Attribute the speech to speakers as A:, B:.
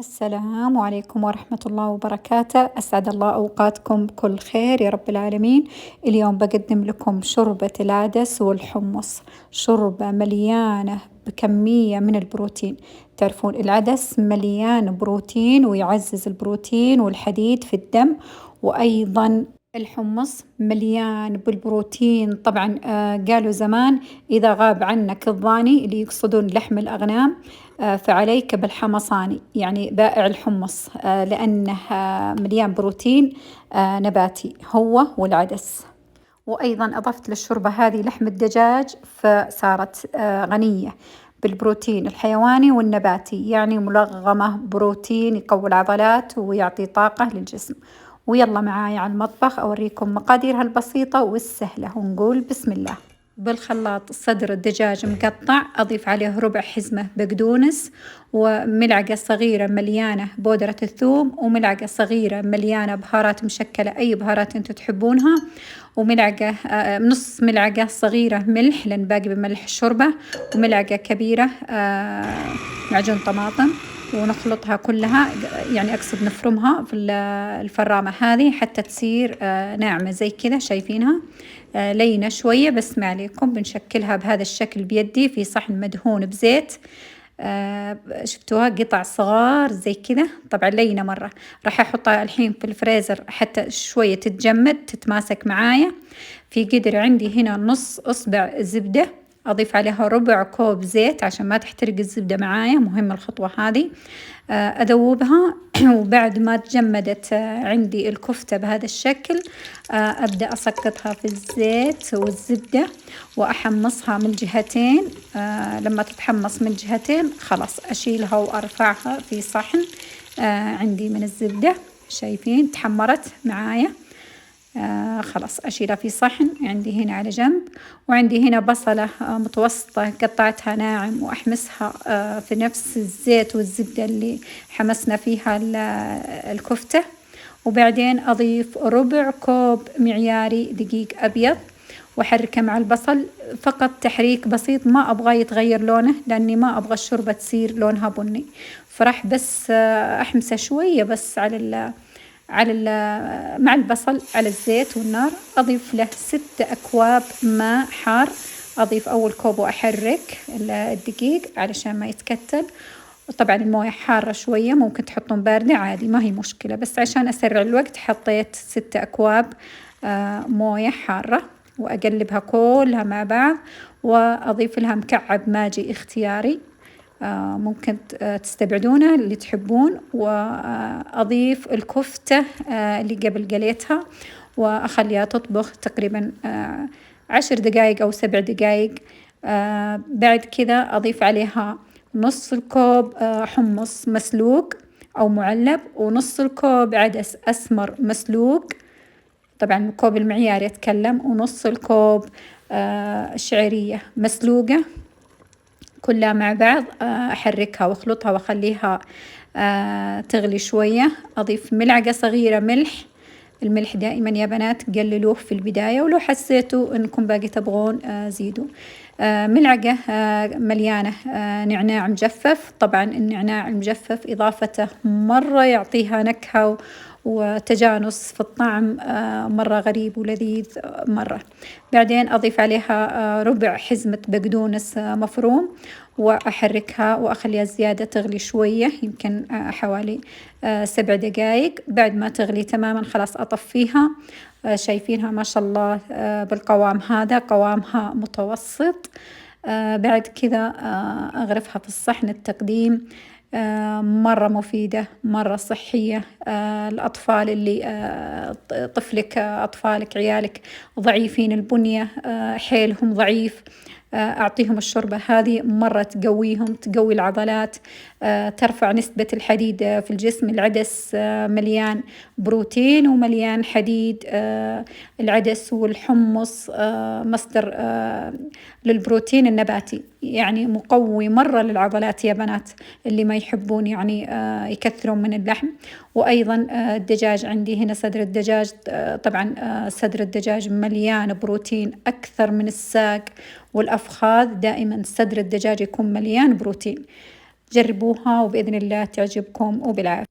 A: السلام عليكم ورحمة الله وبركاته، أسعد الله أوقاتكم بكل خير يا رب العالمين. اليوم بقدم لكم شوربة العدس والحمص، شوربة مليانة بكمية من البروتين. تعرفون العدس مليان بروتين ويعزز البروتين والحديد في الدم، وأيضا الحمص مليان بالبروتين طبعا. قالوا زمان إذا غاب عنك الضاني اللي يقصدون لحم الأغنام، فعليك بالحمصاني يعني بائع الحمص، لأنه مليان بروتين نباتي هو والعدس. وأيضا أضفت للشوربة هذه لحم الدجاج، فصارت غنية بالبروتين الحيواني والنباتي، يعني ملغمة بروتين يقوي العضلات ويعطي طاقة للجسم. ويلا معاي على المطبخ أوريكم مقاديرها البسيطة والسهلة، ونقول بسم الله. بالخلاط صدر الدجاج مقطع، أضيف عليه ربع حزمة بقدونس، وملعقة صغيرة مليانة بودرة الثوم، وملعقة صغيرة مليانة بهارات مشكلة أي بهارات أنتوا تحبونها، وملعقة نص ملعقة صغيرة ملح لأن باقي بملح الشوربة، وملعقة كبيرة معجون طماطم. ونخلطها كلها، يعني أقصد نفرمها في الفرامة هذه حتى تصير ناعمة زي كذا، شايفينها لينة شوية، بس ما عليكم بنشكلها بهذا الشكل بيدي في صحن مدهون بزيت. شفتوها قطع صغار زي كذا، طبعا لينة مرة. راح أحطها الحين في الفريزر حتى شوية تتجمد تتماسك معايا. في قدر عندي هنا نص إصبع زبدة، أضيف عليها ربع كوب زيت عشان ما تحترق الزبدة معايا، مهمة الخطوة هذه. أذوبها وبعد ما تجمدت عندي الكفتة بهذا الشكل، أبدأ أسقطها في الزيت والزبدة وأحمصها من الجهتين. لما تتحمص من الجهتين خلاص أشيلها وأرفعها في صحن عندي من الزبدة، شايفين تحمرت معايا. خلاص أشيلها في صحن عندي هنا على جنب. وعندي هنا بصلة متوسطة قطعتها ناعم وأحمسها في نفس الزيت والزبدة اللي حمسنا فيها الكفتة. وبعدين أضيف ربع كوب معياري دقيق أبيض وأحركه مع البصل، فقط تحريك بسيط، ما أبغى يتغير لونه لأني ما أبغى الشوربة تصير لونها بني. فراح بس أحمسه شوية بس مع البصل على الزيت والنار. أضيف له 6 أكواب ماء حار، أضيف أول كوب وأحرك الدقيق علشان ما يتكتل. وطبعا الموية حارة شوية، ممكن تحطون باردة عادي ما هي مشكلة، بس عشان أسرع الوقت حطيت 6 أكواب موية حارة. وأقلبها كلها مع بعض، وأضيف لها مكعب ماجي اختياري، ممكن تستبعدونه اللي تحبون. وأضيف الكفتة اللي قبل قليتها وأخليها تطبخ تقريبا 10 دقايق أو 7 دقايق. بعد كذا أضيف عليها نص الكوب حمص مسلوق أو معلب، ونص الكوب عدس أسمر مسلوق، طبعا الكوب المعياري أتكلم، ونص الكوب شعرية مسلوقة، كلها مع بعض. أحركها وأخلطها وأخليها تغلي شوية. أضيف ملعقة صغيرة ملح، الملح دائما يا بنات قللوه في البداية، ولو حسيتوا أنكم باقي تبغون زيدوا. ملعقة مليانة نعناع مجفف، طبعا النعناع المجفف إضافته مرة يعطيها نكهة وتجانس في الطعم مرة غريب ولذيذ مرة. بعدين أضيف عليها ربع حزمة بقدونس مفروم، وأحركها وأخليها زيادة تغلي شوية، يمكن حوالي 7 دقايق. بعد ما تغلي تماما خلاص أطفيها. شايفينها ما شاء الله بالقوام هذا، قوامها متوسط. بعد كذا أغرفها في الصحن التقديم. مرة مفيدة مرة صحية. الأطفال اللي طفلك أطفالك عيالك ضعيفين البنية، حيلهم ضعيف، أعطيهم الشوربة هذه مرة تقويهم، تقوي العضلات، ترفع نسبة الحديد في الجسم. العدس مليان بروتين ومليان حديد. العدس والحمص مصدر للبروتين النباتي، يعني مقوي مرة للعضلات يا بنات اللي ما يحبون يعني يكثرون من اللحم. وأيضا الدجاج عندي هنا صدر الدجاج، طبعا صدر الدجاج مليان بروتين أكثر من الساق والأفخاذ، دائما صدر الدجاج يكون مليان بروتين. جربوها وبإذن الله تعجبكم وبالعافية.